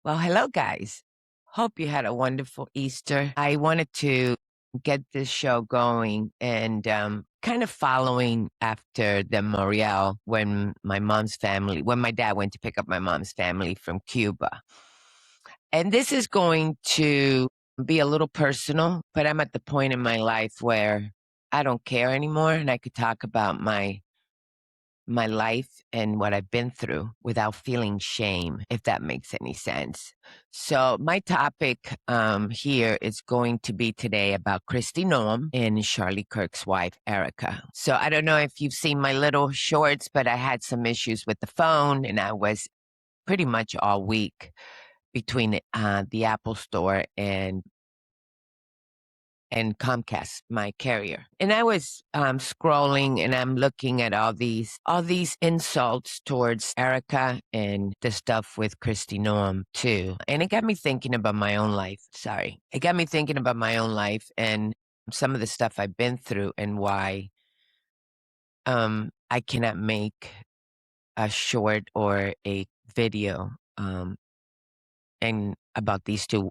Well, hello, guys. Hope you had a wonderful Easter. I wanted to get this show going and kind of following after the Moriel when when my dad went to pick up my mom's family from Cuba. And this is going to be a little personal, but I'm at the point in my life where I don't care anymore and I could talk about my life and what I've been through without feeling shame, if that makes any sense. So my topic here is going to be today about Kristi Noem and Charlie Kirk's wife, Erika. So I don't know if you've seen my little shorts, but I had some issues with the phone and I was pretty much all week between the Apple Store and Comcast, my carrier. And I was scrolling and I'm looking at all these insults towards Erika and the stuff with Kristi Noem too. And it got me thinking about my own life. Sorry. It got me thinking about my own life and some of the stuff I've been through and why I cannot make a short or a video and about these two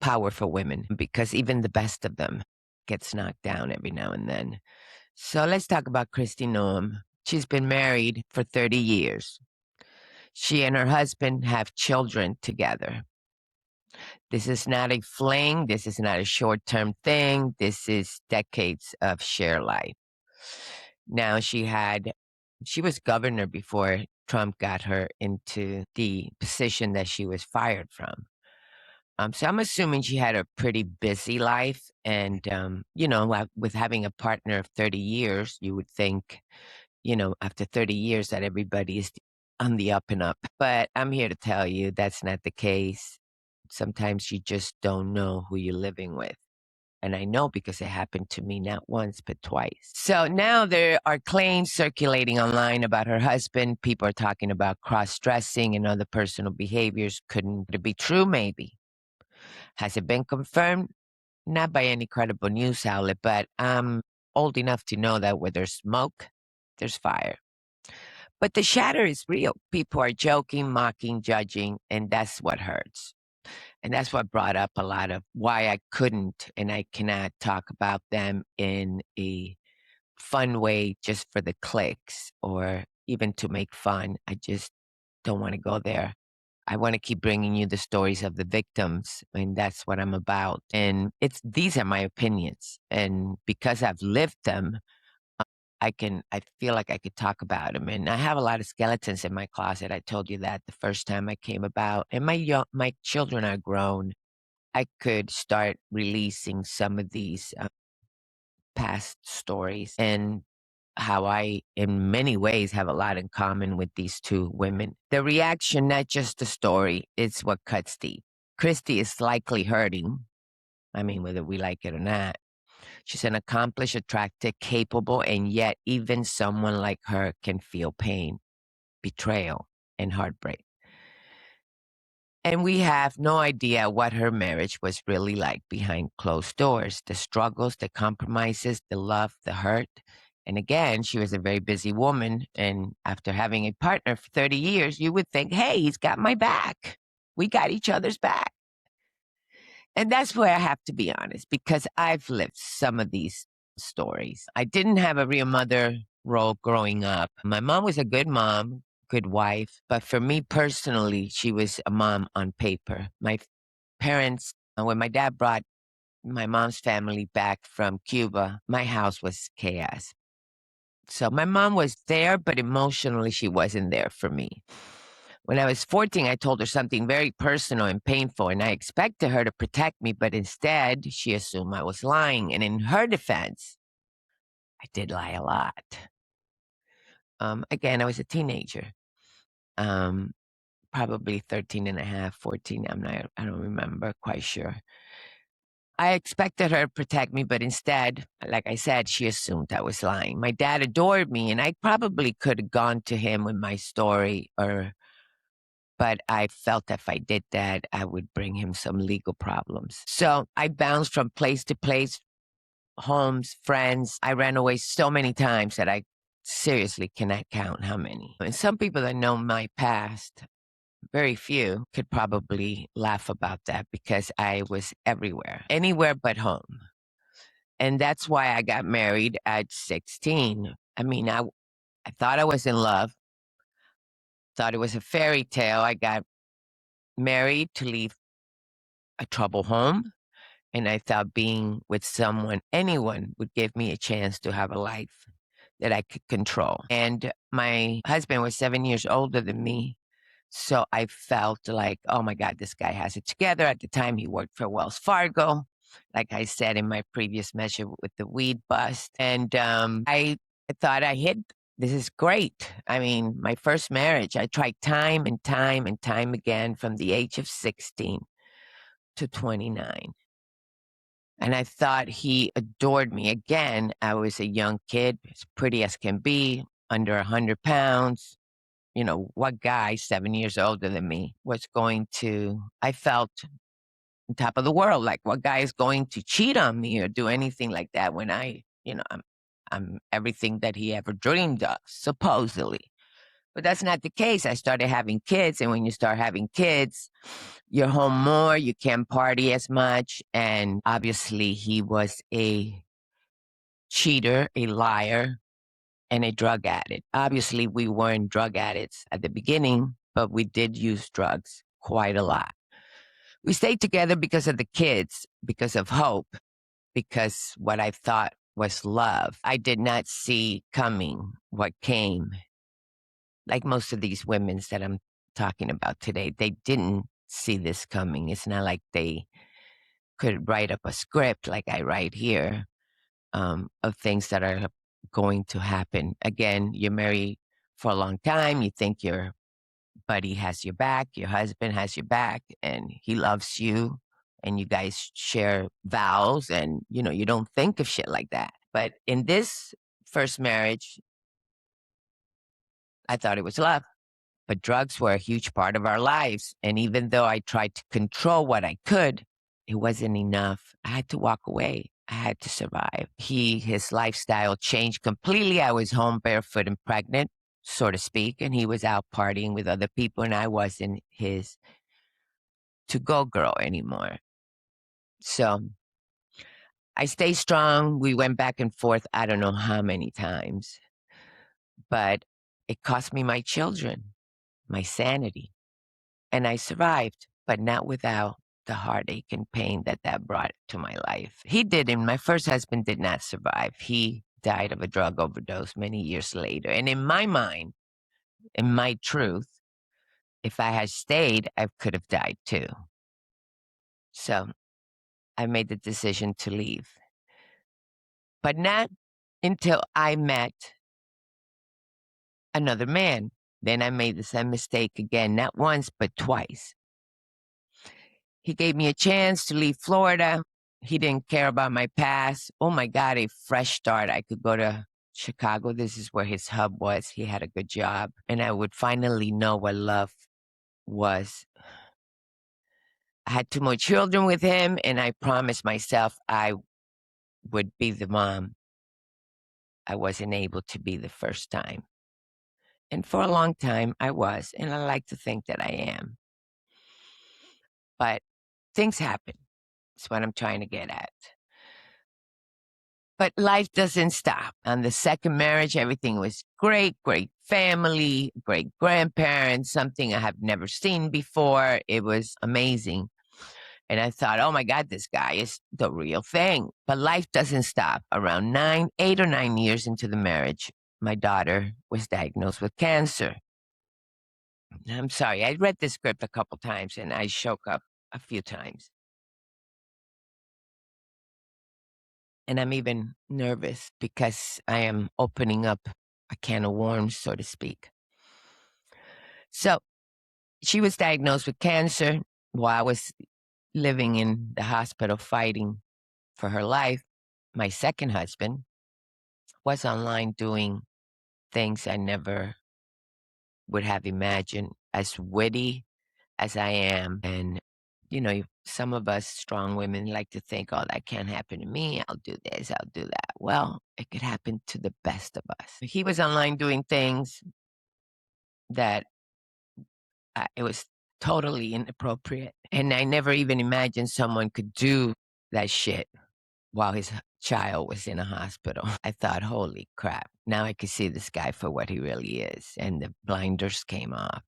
powerful women because even the best of them gets knocked down every now and then. So let's talk about Kristi Noem. She's been married for 30 years. She and her husband have children together. This is not a fling. This is not a short-term thing. This is decades of shared life. Now she was governor before Trump got her into the position that she was fired from. So I'm assuming she had a pretty busy life. And, with having a partner of 30 years, you would think, after 30 years that everybody is on the up and up. But I'm here to tell you that's not the case. Sometimes you just don't know who you're living with. And I know because it happened to me not once, but twice. So now there are claims circulating online about her husband. People are talking about cross-dressing and other personal behaviors. Couldn't it be true? Maybe. Has it been confirmed? Not by any credible news outlet, but I'm old enough to know that where there's smoke, there's fire. But the shatter is real. People are joking, mocking, judging, and that's what hurts. And that's what brought up a lot of why I couldn't and I cannot talk about them in a fun way just for the clicks or even to make fun. I just don't want to go there. I want to keep bringing you the stories of the victims, and that's what I'm about. And these are my opinions, and because I've lived them, I feel like I could talk about them. And I have a lot of skeletons in my closet. I told you that the first time I came about, and my children are grown. I could start releasing some of these past stories and how I, in many ways, have a lot in common with these two women. The reaction, not just the story, it's what cuts deep. Kristi is likely hurting. I mean, whether we like it or not. She's an accomplished, attractive, capable, and yet even someone like her can feel pain, betrayal, and heartbreak. And we have no idea what her marriage was really like behind closed doors, the struggles, the compromises, the love, the hurt. And again, she was a very busy woman. And after having a partner for 30 years, you would think, hey, he's got my back. We got each other's back. And that's where I have to be honest, because I've lived some of these stories. I didn't have a real mother role growing up. My mom was a good mom, good wife, but for me personally, she was a mom on paper. My parents, when my dad brought my mom's family back from Cuba, my house was chaos. So my mom was there, but emotionally, she wasn't there for me. When I was 14, I told her something very personal and painful, and I expected her to protect me, but instead, she assumed I was lying. And in her defense, I did lie a lot. Again, I was a teenager, probably 13 and a half, 14. I don't remember quite sure. I expected her to protect me, but instead, like I said, she assumed I was lying. My dad adored me, and I probably could have gone to him with my story but I felt if I did that, I would bring him some legal problems. So I bounced from place to place, homes, friends. I ran away so many times that I seriously cannot count how many. And some people that know my past very few could probably laugh about that because I was everywhere, anywhere but home. And that's why I got married at 16. I mean, I thought I was in love, thought it was a fairy tale. I got married to leave a trouble home. And I thought being with someone, anyone, would give me a chance to have a life that I could control. And my husband was 7 years older than me. So I felt like, oh my God, this guy has it together. At the time, he worked for Wells Fargo, like I said in my previous measure with the weed bust. And I thought I hit. This is great. I mean, my first marriage, I tried time and time and time again from the age of 16 to 29. And I thought he adored me. Again, I was a young kid, as pretty as can be, under 100 pounds. You know, what guy 7 years older than me was going to, I felt on top of the world. Like, what guy is going to cheat on me or do anything like that when I'm everything that he ever dreamed of, supposedly. But that's not the case. I started having kids, and when you start having kids, you're home more, you can't party as much. And obviously, he was a cheater, a liar, and a drug addict. Obviously, we weren't drug addicts at the beginning, but we did use drugs quite a lot. We stayed together because of the kids, because of hope, because what I thought was love. I did not see coming what came. Like most of these women that I'm talking about today, they didn't see this coming. It's not like they could write up a script like I write here of things that are going to happen. Again, you're married for a long time. You think your buddy has your back, your husband has your back, and he loves you, and you guys share vows, and you don't think of shit like that. But in this first marriage, I thought it was love. But drugs were a huge part of our lives. And even though I tried to control what I could, it wasn't enough. I had to walk away. I had to survive. His lifestyle changed completely. I was home barefoot and pregnant, so to speak, and he was out partying with other people, and I wasn't his to-go girl anymore. So I stayed strong. We went back and forth, I don't know how many times, but it cost me my children, my sanity. And I survived, but not without the heartache and pain that brought to my life. He didn't. My first husband did not survive. He died of a drug overdose many years later. And in my mind, in my truth, if I had stayed, I could have died too. So I made the decision to leave. But not until I met another man. Then I made the same mistake again, not once, but twice. He gave me a chance to leave Florida. He didn't care about my past. Oh my God, a fresh start. I could go to Chicago. This is where his hub was. He had a good job. And I would finally know what love was. I had 2 more children with him, and I promised myself I would be the mom I wasn't able to be the first time. And for a long time, I was. And I like to think that I am. But things happen. That's what I'm trying to get at. But life doesn't stop. On the second marriage, everything was great, great family, great grandparents, something I have never seen before. It was amazing. And I thought, oh my God, this guy is the real thing. But life doesn't stop. Around 8 or 9 years into the marriage, my daughter was diagnosed with cancer. I'm sorry, I read this script a couple times and I shook up a few times. And I'm even nervous because I am opening up a can of worms, so to speak. So she was diagnosed with cancer while I was living in the hospital fighting for her life. My second husband was online doing things I never would have imagined, as witty as I am. And, some of us strong women like to think, oh, that can't happen to me. I'll do this, I'll do that. Well, it could happen to the best of us. He was online doing things that It was totally inappropriate. And I never even imagined someone could do that shit while his child was in a hospital. I thought, holy crap, now I could see this guy for what he really is. And the blinders came off.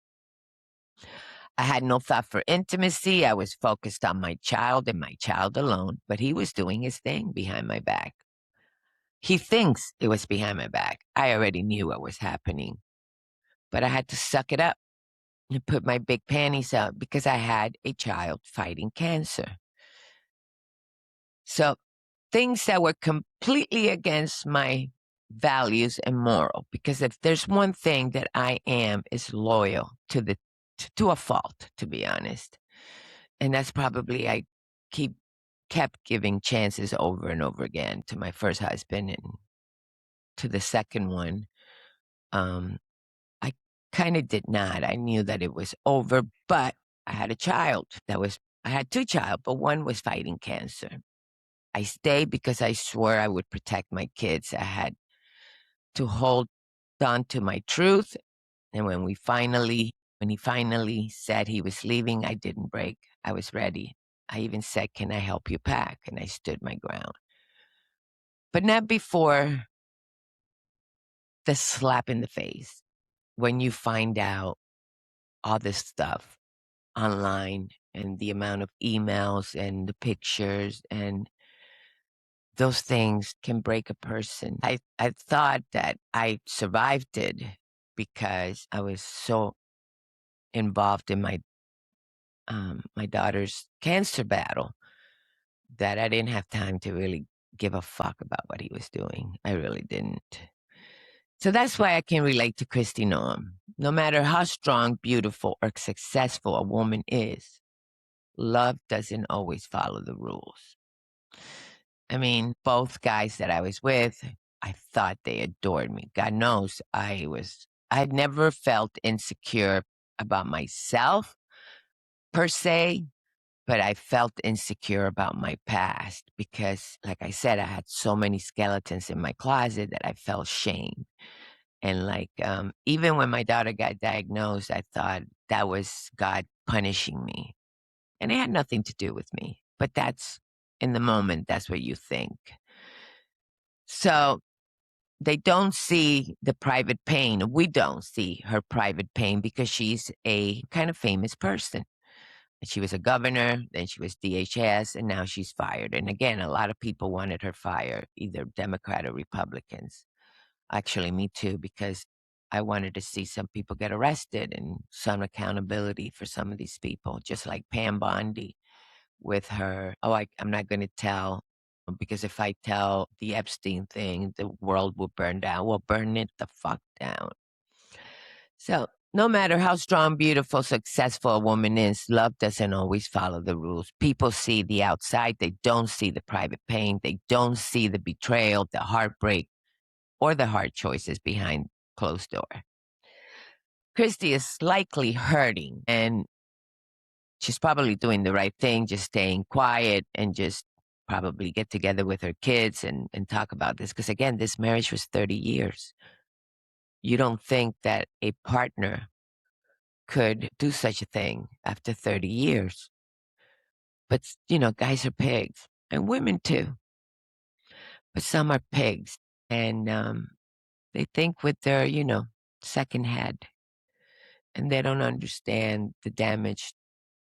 I had no thought for intimacy. I was focused on my child and my child alone, but he was doing his thing behind my back. He thinks it was behind my back. I already knew what was happening, but I had to suck it up and put my big panties out because I had a child fighting cancer. So things that were completely against my values and moral, because if there's one thing that I am is loyal to a fault, to be honest. And that's probably I kept giving chances over and over again to my first husband and to the second one. I kind of did not. I knew that it was over, but I had a child I had two child, but one was fighting cancer. I stayed because I swore I would protect my kids. I had to hold on to my truth. And when he finally said he was leaving, I didn't break. I was ready. I even said, "Can I help you pack?" And I stood my ground. But not before the slap in the face. When you find out all this stuff online and the amount of emails and the pictures and those things can break a person. I thought that I survived it because I was so involved in my daughter's cancer battle that I didn't have time to really give a fuck about what he was doing. I really didn't. So that's why I can relate to Kristi Noem. No matter how strong, beautiful, or successful a woman is, love doesn't always follow the rules. I mean, both guys that I was with, I thought they adored me. God knows I had never felt insecure about myself per se, but I felt insecure about my past because, like I said, I had so many skeletons in my closet that I felt shame. And even when my daughter got diagnosed, I thought that was God punishing me. And it had nothing to do with me. But in the moment, that's what you think. So they don't see the private pain. We don't see her private pain because she's a kind of famous person. She was a governor, then she was DHS, and now she's fired. And again, a lot of people wanted her fired, either Democrat or Republicans. Actually, me too, because I wanted to see some people get arrested and some accountability for some of these people, just like Pam Bondi with her. Oh, I'm not going to tell because if I tell the Epstein thing, the world will burn down. Well, burn it the fuck down. So no matter how strong, beautiful, successful a woman is, love doesn't always follow the rules. People see the outside. They don't see the private pain. They don't see the betrayal, the heartbreak, or the hard choices behind closed door. Kristi is likely hurting and she's probably doing the right thing, just staying quiet and just probably get together with her kids and talk about this. Because again, this marriage was 30 years. You don't think that a partner could do such a thing after 30 years. But, guys are pigs and women too. But some are pigs and they think with their, second head and they don't understand the damage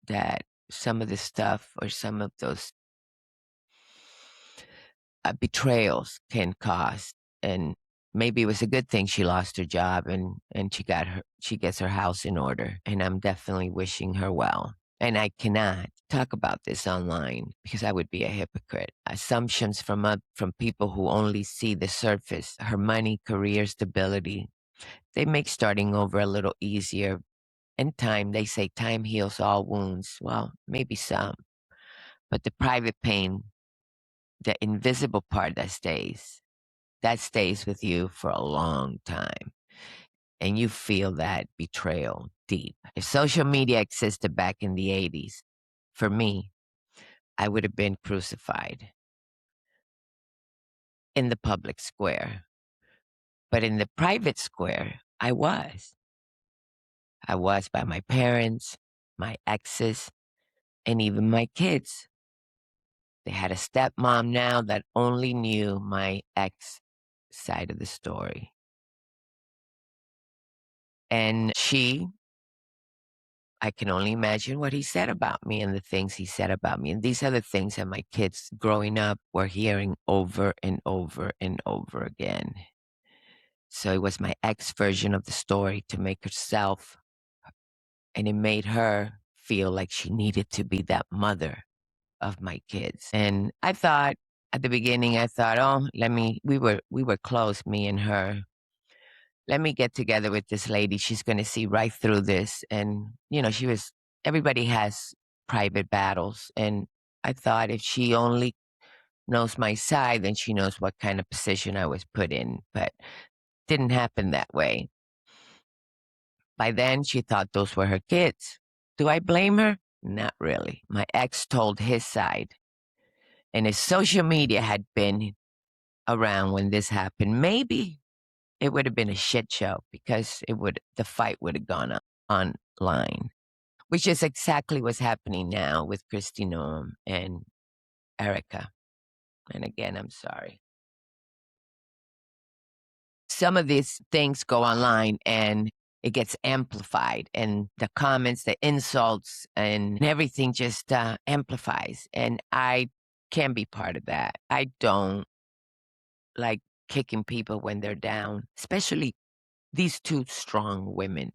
that some of the stuff or some of those betrayals can cause. And maybe it was a good thing she lost her job and she gets her house in order. And I'm definitely wishing her well. And I cannot talk about this online because I would be a hypocrite. Assumptions from people who only see the surface, her money, career, stability, they make starting over a little easier. And they say time heals all wounds. Well, maybe some. But the private pain, the invisible part that stays with you for a long time. And you feel that betrayal deep. If social media existed back in the 80s, for me, I would have been crucified in the public square. But in the private square, I was. I was by my parents, my exes, and even my kids. They had a stepmom now that only knew my ex side of the story. And I can only imagine what he said about me and the things he said about me. And these are the things that my kids growing up were hearing over and over and over again. So it was my ex version of the story to make herself, and it made her feel like she needed to be that mother of my kids. And I thought at the beginning, oh, we were close, me and her. Let me get together with this lady. She's going to see right through this. And, everybody has private battles. And I thought if she only knows my side, then she knows what kind of position I was put in. But didn't happen that way. By then, she thought those were her kids. Do I blame her? Not really. My ex told his side. And if social media had been around when this happened, maybe it would have been a shit show because the fight would have gone online, which is exactly what's happening now with Kristi Noem and Erika. And again, I'm sorry. Some of these things go online and it gets amplified, and the comments, the insults, and everything just amplifies. And I can be part of that. I don't like kicking people when they're down, especially these two strong women.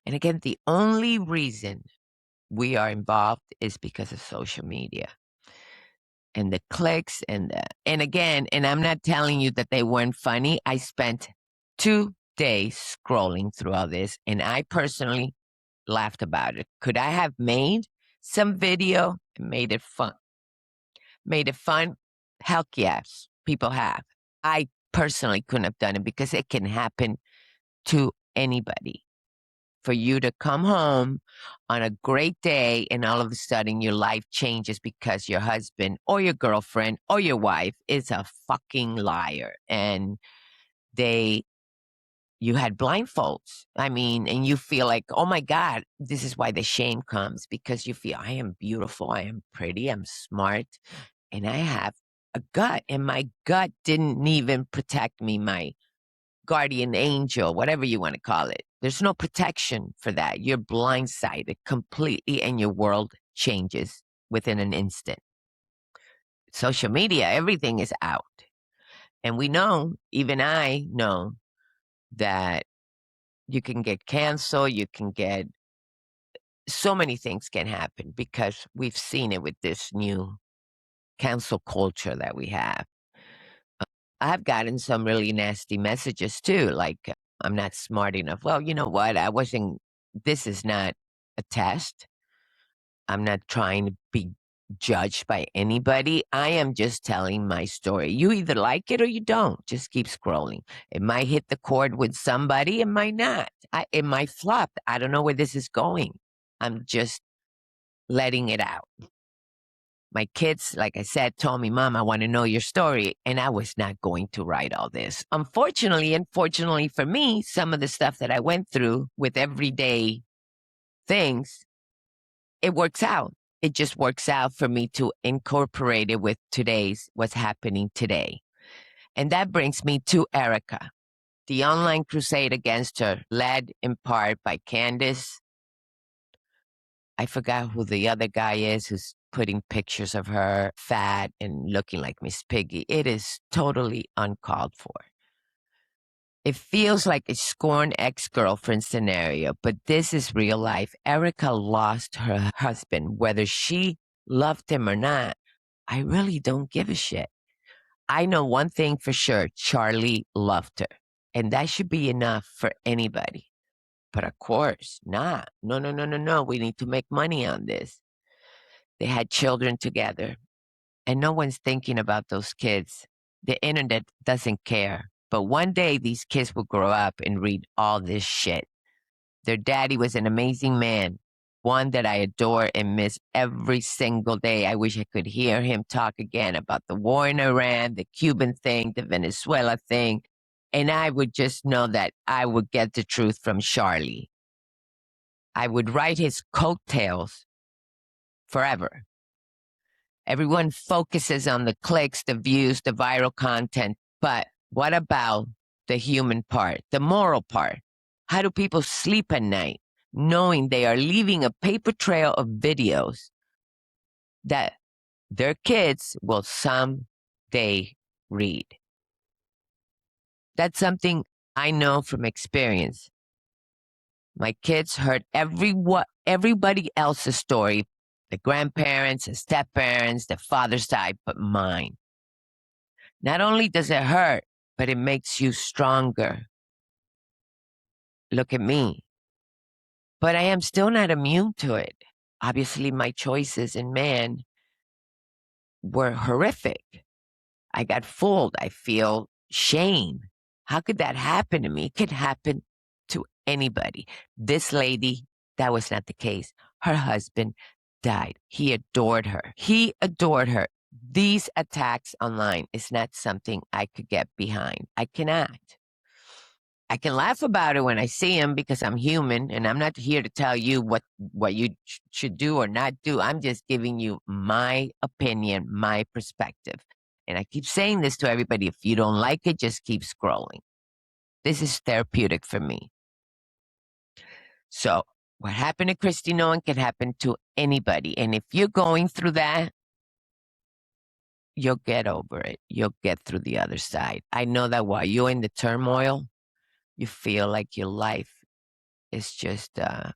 And again, the only reason we are involved is because of social media and the clicks and again, and I'm not telling you that they weren't funny. I spent 2 days scrolling through all this, and I personally laughed about it. Could I have made some video and made it fun? Made it fun? Heck yes, people have. I personally couldn't have done it because it can happen to anybody. For you to come home on a great day and all of a sudden your life changes because your husband or your girlfriend or your wife is a fucking liar and you had blindfolds. I mean, and you feel like, oh my God, this is why the shame comes, because you feel I am beautiful, I am pretty, I'm smart, and I have a gut, and my gut didn't even protect me, my guardian angel, whatever you want to call it. There's no protection for that. You're blindsided completely and your world changes within an instant. Social media, everything is out. And we know, even I know, that you can get canceled, you can get so many things can happen because we've seen it with this new cancel culture that we have. I've gotten some really nasty messages too, like I'm not smart enough. Well, you know what? This is not a test. I'm not trying to be judged by anybody. I am just telling my story. You either like it or you don't. Just keep scrolling. It might hit the chord with somebody, it might not. It might flop. I don't know where this is going. I'm just letting it out. My kids, like I said, told me, Mom, I want to know your story. And I was not going to write all this. Unfortunately, and fortunately for me, some of the stuff that I went through with everyday things, it works out. It just works out for me to incorporate it with what's happening today. And that brings me to Erika. The online crusade against her, led in part by Candace. I forgot who the other guy is who's putting pictures of her fat and looking like Miss Piggy. It is totally uncalled for. It feels like a scorned ex-girlfriend scenario, but this is real life. Erika lost her husband, whether she loved him or not. I really don't give a shit. I know one thing for sure, Charlie loved her, and that should be enough for anybody. But of course, not. No, no, no, no, no. We need to make money on this. They had children together, and no one's thinking about those kids. The internet doesn't care. But one day, these kids will grow up and read all this shit. Their daddy was an amazing man, one that I adore and miss every single day. I wish I could hear him talk again about the war in Iran, the Cuban thing, the Venezuela thing. And I would just know that I would get the truth from Charlie. I would ride his coattails forever. Everyone focuses on the clicks, the views, the viral content. But what about the human part, the moral part? How do people sleep at night knowing they are leaving a paper trail of videos that their kids will someday read? That's something I know from experience. My kids heard everybody else's story, the grandparents, the step-parents, the father's side, but mine. Not only does it hurt, but it makes you stronger. Look at me. But I am still not immune to it. Obviously, my choices in man were horrific. I got fooled. I feel shame. How could that happen to me? It could happen to anybody. This lady, that was not the case. Her husband died. He adored her. He adored her. These attacks online is not something I could get behind. I cannot. I can laugh about it when I see him because I'm human and I'm not here to tell you what you should do or not do. I'm just giving you my opinion, my perspective. And I keep saying this to everybody. If you don't like it, just keep scrolling. This is therapeutic for me. So what happened to Kristi Noem can happen to anybody. And if you're going through that, you'll get over it. You'll get through the other side. I know that while you're in the turmoil, you feel like your life is just a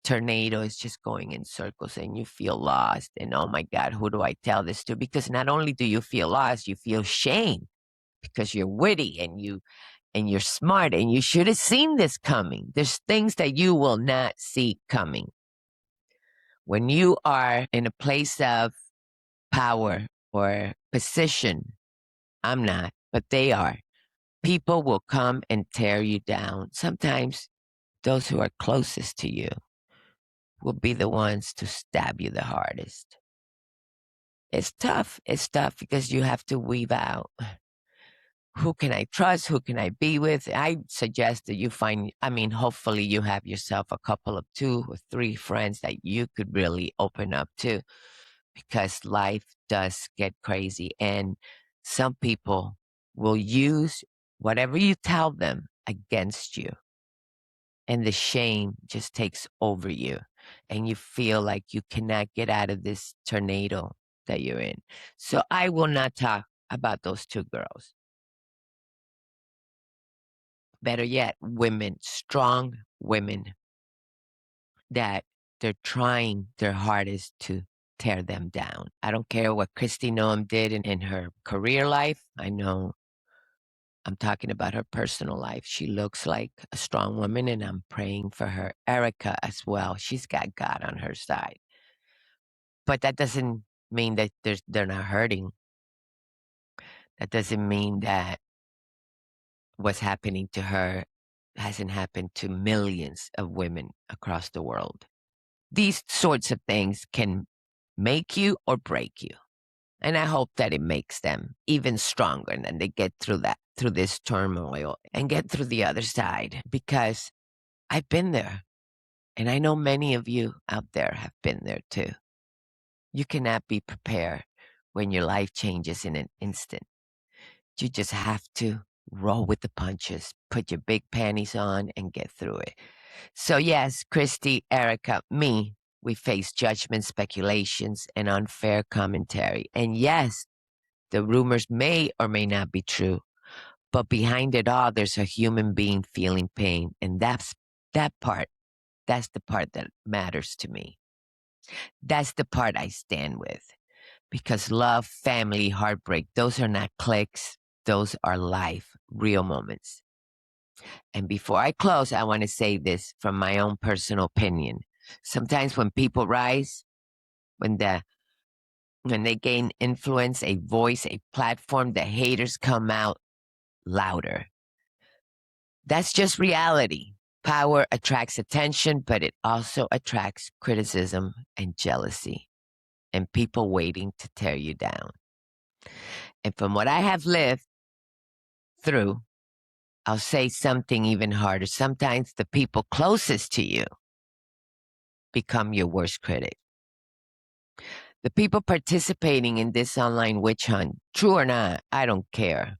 tornado is just going in circles and you feel lost. And oh my God, who do I tell this to? Because not only do you feel lost, you feel shame because you're witty and you're smart and you should have seen this coming. There's things that you will not see coming. When you are in a place of power or position, I'm not, but they are. People will come and tear you down. Sometimes those who are closest to you will be the ones to stab you the hardest. It's tough. It's tough because you have to weave out who can I trust? Who can I be with? I suggest that you find, hopefully you have yourself a couple of 2 or 3 friends that you could really open up to because life does get crazy. And some people will use whatever you tell them against you. And the shame just takes over you. And you feel like you cannot get out of this tornado that you're in. So I will not talk about those 2 girls. Better yet, women, strong women that they're trying their hardest to tear them down. I don't care what Kristi Noem did in her career life. I know I'm talking about her personal life. She looks like a strong woman, and I'm praying for her. Erika as well. She's got God on her side. But that doesn't mean that they're not hurting. That doesn't mean that what's happening to her hasn't happened to millions of women across the world. These sorts of things can make you or break you. And I hope that it makes them even stronger and they get through this turmoil and get through the other side, because I've been there. And I know many of you out there have been there too. You cannot be prepared when your life changes in an instant. You just have to roll with the punches, put your big panties on and get through it. So yes, Kristi, Erika, me, we face judgment, speculations, and unfair commentary. And yes, the rumors may or may not be true, but behind it all, there's a human being feeling pain. And that's the part that matters to me. That's the part I stand with. Because love, family, heartbreak, those are not clicks. Those are life, real moments. And before I close, I want to say this from my own personal opinion. Sometimes when people rise, when they gain influence, a voice, a platform, the haters come out louder. That's just reality. Power attracts attention, but it also attracts criticism and jealousy and people waiting to tear you down. And from what I have lived through, I'll say something even harder. Sometimes the people closest to you become your worst critic. The people participating in this online witch hunt, true or not, I don't care,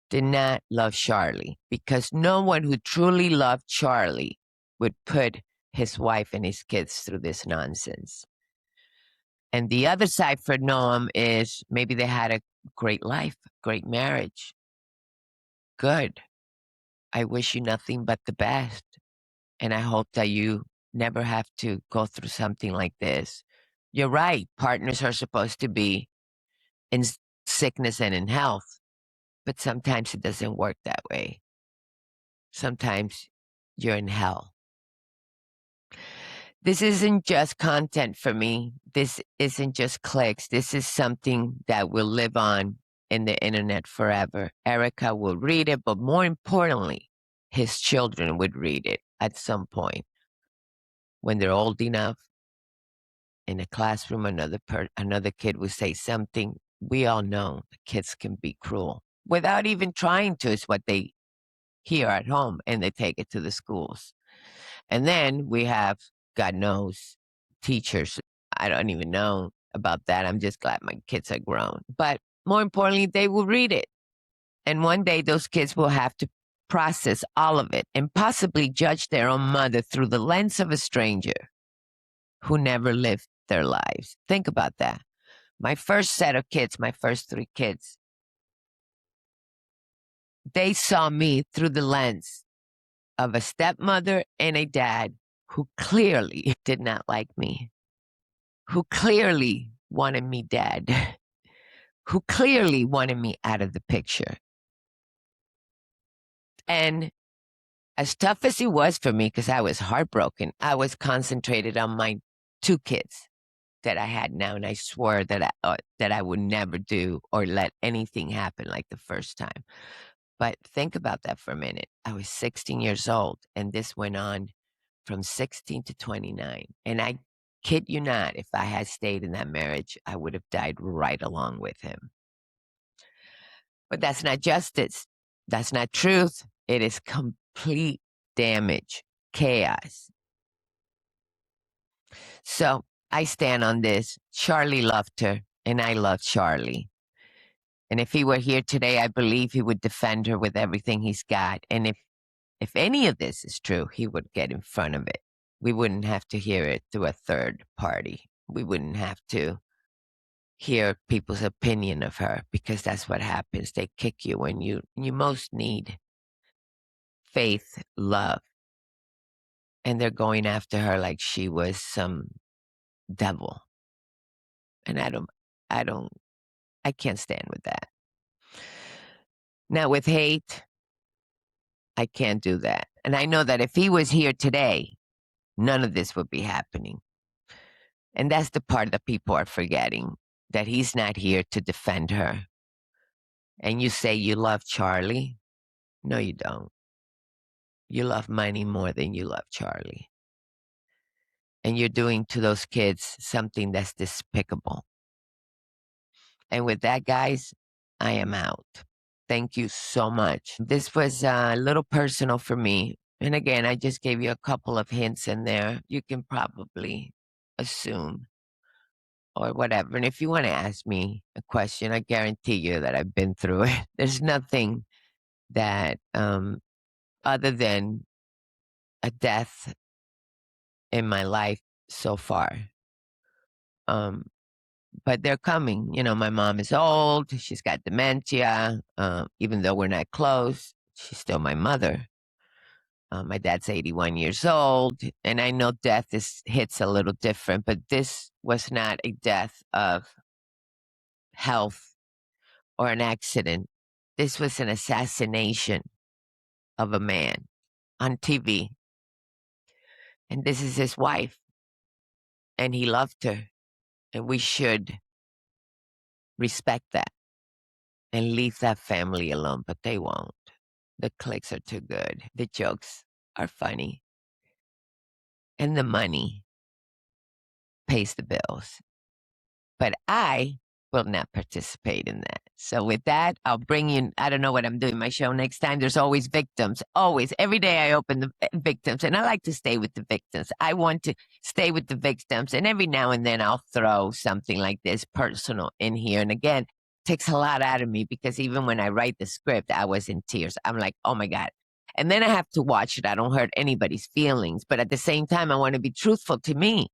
did not love Charlie, because no one who truly loved Charlie would put his wife and his kids through this nonsense. And the other side for Noam is maybe they had a great life, great marriage. Good. I wish you nothing but the best. And I hope that you never have to go through something like this. You're right. Partners are supposed to be in sickness and in health, but sometimes it doesn't work that way. Sometimes you're in hell. This isn't just content for me. This isn't just clicks. This is something that will live on in the internet forever. Erika will read it, but more importantly, his children would read it at some point when they're old enough. In a classroom, another kid would say something. We all know the kids can be cruel without even trying to. It's what they hear at home, and they take it to the schools. And then we have, God knows, teachers. I don't even know about that. I'm just glad my kids are grown. But more importantly, they will read it. And one day those kids will have to process all of it and possibly judge their own mother through the lens of a stranger who never lived their lives. Think about that. My first set of kids, my first 3 kids, they saw me through the lens of a stepmother and a dad who clearly did not like me, who clearly wanted me dead, who clearly wanted me out of the picture. And as tough as it was for me, because I was heartbroken, I was concentrated on my 2 kids that I had now, and I swore that I would never do or let anything happen like the first time. But think about that for a minute. I was 16 years old, and this went on from 16 to 29. And I kid you not, if I had stayed in that marriage, I would have died right along with him. But that's not justice. That's not truth. It is complete damage, chaos. So I stand on this. Charlie loved her, and I loved Charlie. And if he were here today, I believe he would defend her with everything he's got. And if any of this is true, he would get in front of it. We wouldn't have to hear it through a third party. We wouldn't have to hear people's opinion of her, because that's what happens. They kick you when you most need faith, love. And they're going after her like she was some devil. And I can't stand with that. Now with hate, I can't do that. And I know that if he was here today, none of this would be happening. And that's the part that people are forgetting, that he's not here to defend her. And you say you love Charlie? No, you don't. You love money more than you love Charlie. And you're doing to those kids something that's despicable. And with that, guys, I am out. Thank you so much. This was a little personal for me. And again, I just gave you a couple of hints in there. You can probably assume or whatever. And if you want to ask me a question, I guarantee you that I've been through it. There's nothing that, other than a death in my life so far. But they're coming. You know, my mom is old. She's got dementia. Even though we're not close, she's still my mother. My dad's 81 years old. And I know death hits a little different, but this was not a death of health or an accident. This was an assassination of a man on TV. And this is his wife. And he loved her. And we should respect that and leave that family alone, but they won't. The clicks are too good. The jokes are funny. And the money pays the bills. But I will not participate in that. So with that, I'll bring you, I don't know what I'm doing my show next time. There's always victims. Always. Every day I open the victims, and I like to stay with the victims. I want to stay with the victims. And every now and then I'll throw something like this personal in here. And again, it takes a lot out of me because even when I write the script, I was in tears. I'm like, oh my God. And then I have to watch it. I don't hurt anybody's feelings. But at the same time, I want to be truthful to me.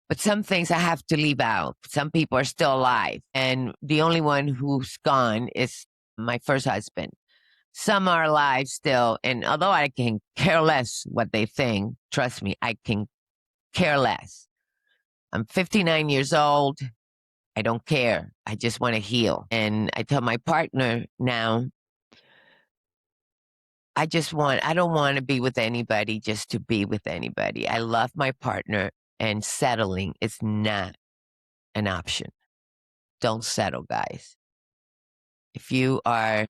But some things I have to leave out. Some people are still alive. And the only one who's gone is my first husband. Some are alive still. And although I can care less what they think, trust me, I can care less. I'm 59 years old. I don't care. I just want to heal. And I tell my partner now, I don't want to be with anybody just to be with anybody. I love my partner, and settling is not an option. Don't settle, guys. If you have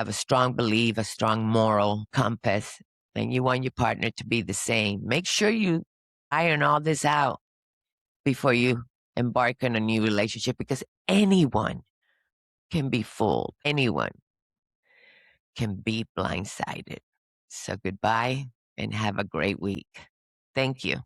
a strong belief, a strong moral compass, and you want your partner to be the same, make sure you iron all this out before you embark on a new relationship, because anyone can be fooled. Anyone can be blindsided. So goodbye and have a great week. Thank you.